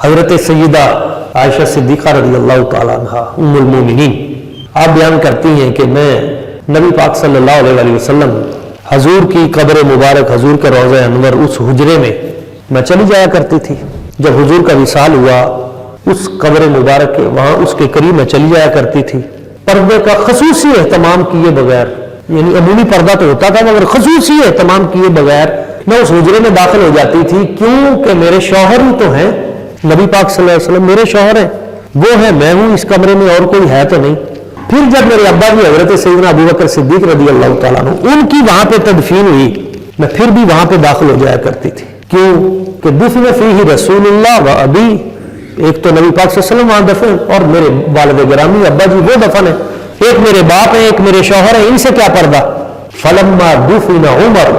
حضرت سیدہ عائشہ صدیقہ رضی اللہ تعالیٰ عنہ ام المومنین آپ بیان کرتی ہیں کہ میں نبی پاک صلی اللہ علیہ وسلم حضور کی قبر مبارک، حضور کے روضہ انور اس حجرے میں چلی جایا کرتی تھی۔ جب حضور کا وصال ہوا اس قبر مبارک کے وہاں اس کے قریب میں چلی جایا کرتی تھی، پردے کا خصوصی اہتمام کیے بغیر، یعنی عمومی پردہ تو ہوتا تھا مگر خصوصی اہتمام کیے بغیر میں اس حجرے میں داخل ہو جاتی تھی، کیونکہ میرے شوہر ہی تو ہیں، نبی پاک صلی اللہ علیہ وسلم میرے شوہر ہیں، وہ ہے، میں ہوں، اس کمرے میں اور کوئی ہے تو نہیں۔ پھر جب میرے ابا بھی حضرت سیدنا ابو بکر صدیق رضی اللہ تعالیٰ عنہ ان کی وہاں پہ تدفین ہوئی، میں پھر بھی وہاں پہ داخل ہو جایا کرتی تھی۔ کیوں کہ دفن فیہ رسول اللہ و ابی، ایک تو نبی پاک صلی اللہ علیہ وسلم وہاں دفن اور میرے والد گرامی ابا جی وہ دفن ہے، ایک میرے باپ ہیں، ایک میرے شوہر ہیں، ان سے کیا پردہ۔ فلما دفن عمر،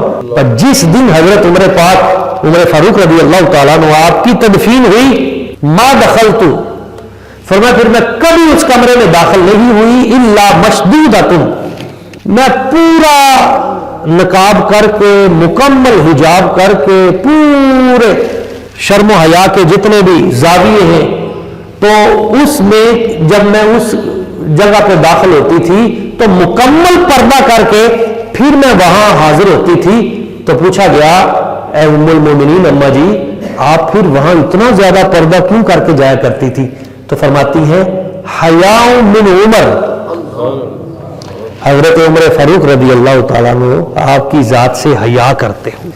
جس دن حضرت عمر پاک عمر فاروق رضی اللہ تعالیٰ عنہ آپ کی تدفین ہوئی، ما دخلت، فرمایا پھر میں کبھی اس کمرے میں داخل نہیں ہوئی، الا مشدودۃ، میں پورا نقاب کر کے، مکمل حجاب کر کے، پورے شرم و حیا کے جتنے بھی زاویے ہیں، تو اس میں جب میں اس جگہ پہ داخل ہوتی تھی تو مکمل پردہ کر کے پھر میں وہاں حاضر ہوتی تھی۔ تو پوچھا گیا اے ام المومنین اماں جی، آپ پھر وہاں اتنا زیادہ پردہ کیوں کر کے جایا کرتی تھی؟ تو فرماتی ہے حیاء من عمر، حضرت عمر فاروق رضی اللہ تعالیٰ عنہ آپ کی ذات سے حیا کرتے ہوں۔